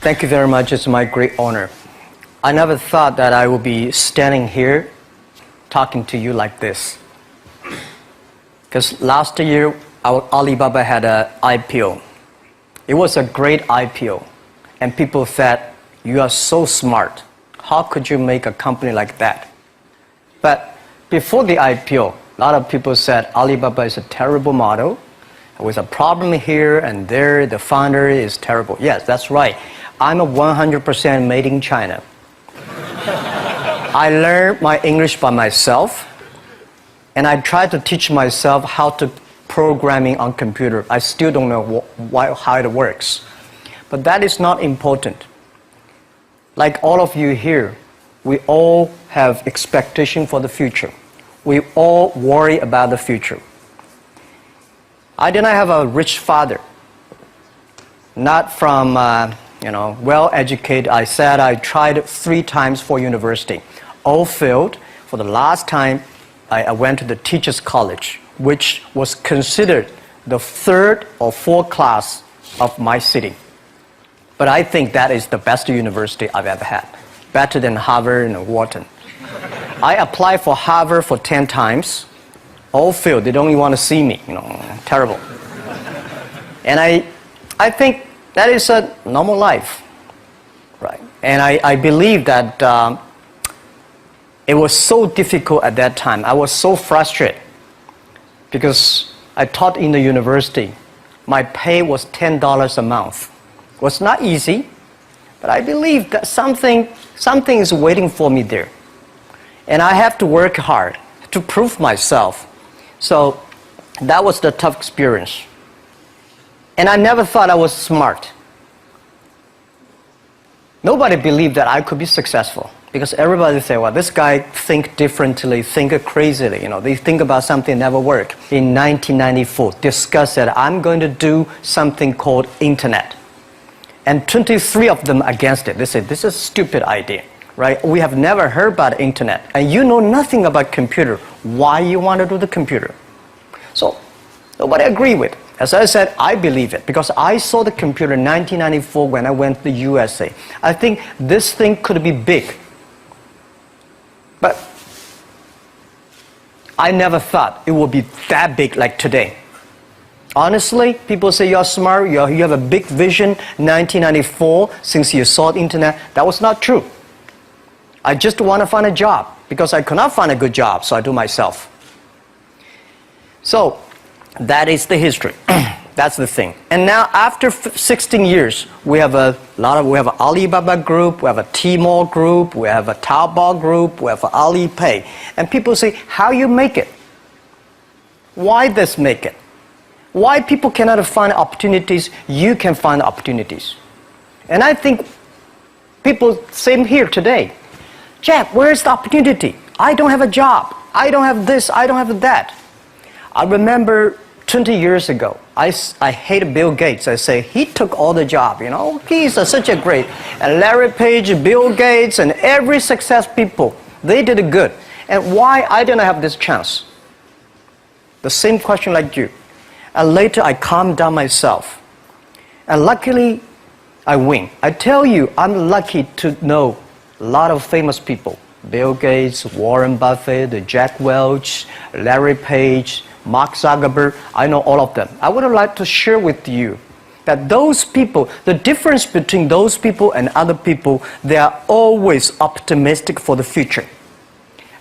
Thank you very much. It's my great honor. I never thought that I would be standing here talking to you like this. Because last year, our Alibaba had an IPO. It was a great IPO. And people said, you are so smart. How could you make a company like that? But before the IPO, a lot of people said Alibaba is a terrible model. With a problem here and there, the founder is terrible. Yes, that's right. I'm a 100% made in China. I learned my English by myself, and I tried to teach myself how to programming on computer. I still don't know how it works. But that is not important. Like all of you here, we all have expectation for the future. We all worry about the future. I did not have a rich father, not from, well-educated. I said I tried 3 times for university. All failed. For the last time, I went to the teacher's college, which was considered the 3rd or 4th class of my city. But I think that is the best university I've ever had, better than Harvard and Wharton. I applied for Harvard for 10 times. All failed. They don't even want to see me. Terrible. And I think that is a normal life, right? And I believe that it was so difficult at that time. I was so frustrated because I taught in the university. My pay was $10 a month. It was not easy, but I believe that something is waiting for me there. And I have to work hard to prove myself. So that was the tough experience. And I never thought I was smart. Nobody believed that I could be successful because everybody said, well, this guy think differently, think crazily. They think about something never work. In 1994, discussed that I'm going to do something called internet. And 23 of them against it. They said, this is a stupid idea. Right? We have never heard about internet, and you know nothing about computer. Why you want to do the computer? So nobody agreed with it. As I said, I believe it because I saw the computer in 1994 when I went to the USA. I think this thing could be big. But I never thought it would be that big like today. Honestly, people say you're smart, you have a big vision. 1994, since you saw the internet, that was not true. I just want to find a job because I could not find a good job, so I do myself. So that is the history. That's the thing. And now after 16 years, we have we have an Alibaba group, we have a Tmall group, we have a Taobao group, we have an Alipay. And people say, how you make it? Why this make it? Why people cannot find opportunities, you can find opportunities. And I think people, same here today. Jack, where's the opportunity? I don't have a job. I don't have this. I don't have that. I remember 20 years ago, I hated Bill Gates. I say, he took all the job, He's such a great. And Larry Page, Bill Gates, and every success people, they did it good. And why I didn't have this chance? The same question like you. And later I calmed down myself. And luckily, I win. I tell you, I'm lucky to know a lot of famous people. Bill Gates, Warren Buffett, Jack Welch, Larry Page, Mark Zuckerberg. I know all of them. I would like to share with you that those people, the difference between those people and other people, they are always optimistic for the future.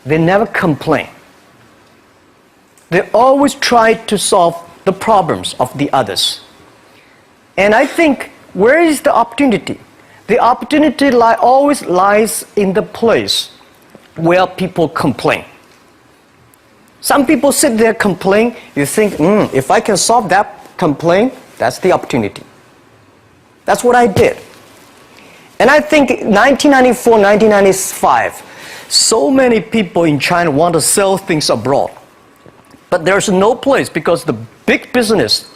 They never complain. They always try to solve the problems of the others. And I think, where is the opportunity? The opportunity always lies in the place where people complain. Some people sit there complain. You think, if I can solve that complaint, that's the opportunity. That's what I did. And I think 1994, 1995, so many people in China want to sell things abroad. But there's no place because the big business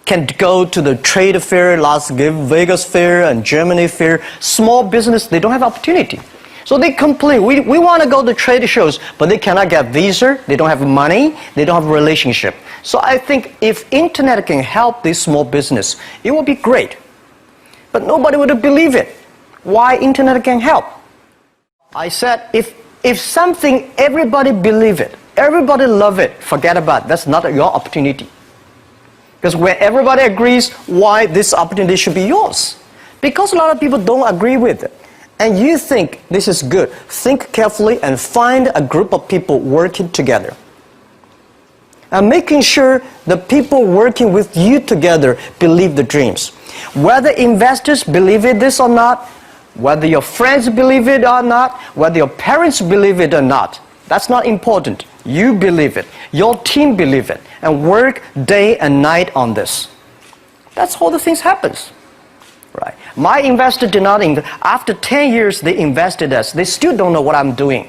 can go to the trade fair, Las Vegas fair and Germany fair. Small business, they don't have opportunity. So they complain, we want to go to trade shows, but they cannot get visa, they don't have money, they don't have a relationship. So I think if internet can help this small business, it will be great. but nobody would believe it. Why internet can help? I said, if something everybody believe it, everybody love it, forget about it. That's not your opportunity. Because when everybody agrees, why this opportunity should be yours? Because a lot of people don't agree with it. And you think this is good. Think carefully and find a group of people working together. And making sure the people working with you together believe the dreams. Whether investors believe in this or not, whether your friends believe it or not, whether your parents believe it or not, that's not important. You believe it. Your team believe it. And work day and night on this. That's how the things happens. Right. My investor did not invest. After 10 years, they invested us. They still don't know what I'm doing.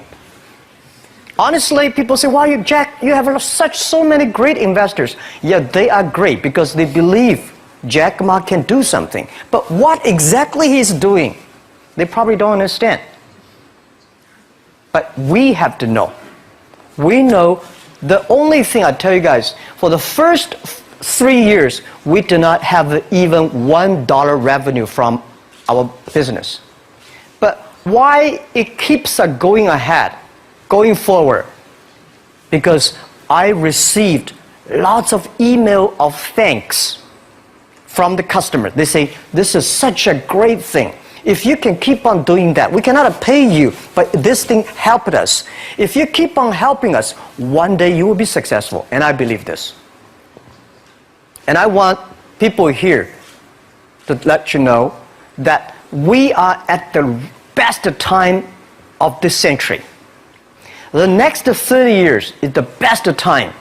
Honestly, people say, "Why, Jack, you have so many great investors." Yeah, they are great because they believe Jack Ma can do something. But what exactly he's doing, they probably don't understand. But we have to know. We know the only thing I tell you guys, for the first 3 years, we do not have even $1 revenue from our business. But why it keeps us going ahead, going forward? Because I received lots of email of thanks from the customer. They say, "This is such a great thing. If you can keep on doing that, we cannot pay you, but this thing helped us. If you keep on helping us, one day you will be successful." And I believe this. And I want people here to let you know that we are at the best time of this century. The next 30 years is the best time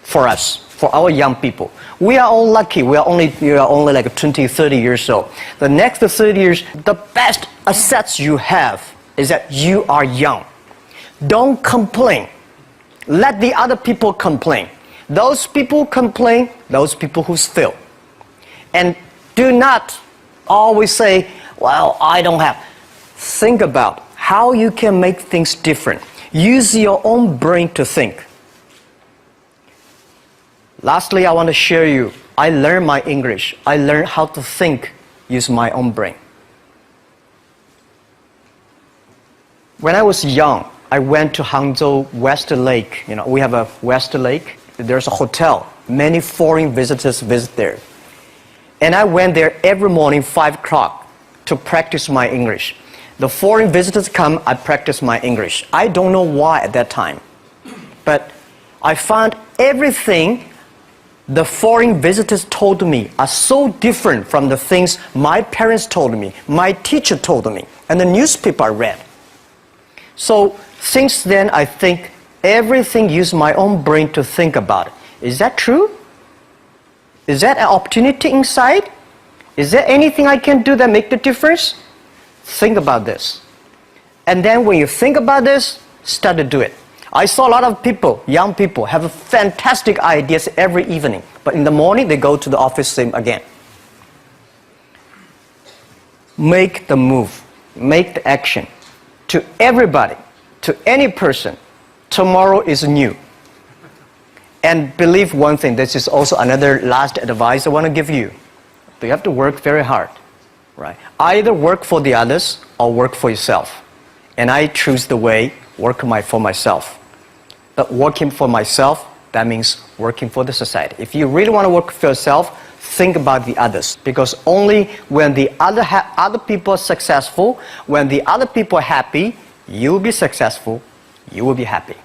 for us, for our young people. We are all lucky. We are only like 20, 30 years old. The next 30 years, the best assets you have is that you are young. Don't complain. Let the other people complain. Those people complain, those people who fail. And do not always say, "Well, I don't have." Think about how you can make things different. Use your own brain to think. Lastly, I want to share you, I learned my English. I learned how to think, use my own brain. When I was young, I went to Hangzhou West Lake. You know, we have a West Lake. There's a hotel. Many foreign visitors visit there. And I went there every morning, 5 o'clock, to practice my English. The foreign visitors come, I practice my English. I don't know why at that time. But I found everything the foreign visitors told me are so different from the things my parents told me, my teacher told me, and the newspaper I read. So since then, I think everything use my own brain to think about it. Is that true? Is that an opportunity inside? Is there anything I can do that make the difference? Think about this. And then when you think about this, start to do it. I saw a lot of people, young people, have fantastic ideas every evening. But in the morning, they go to the office same again. Make the move. Make the action. To everybody, to any person, tomorrow is new. And believe one thing, this is also another last advice I want to give you. You have to work very hard. Right? Either work for the others or work for yourself. And I choose the way, work for myself. But working for myself, that means working for the society. If you really want to work for yourself, think about the others. Because only when the other people are successful, when the other people are happy, you will be successful, you will be happy.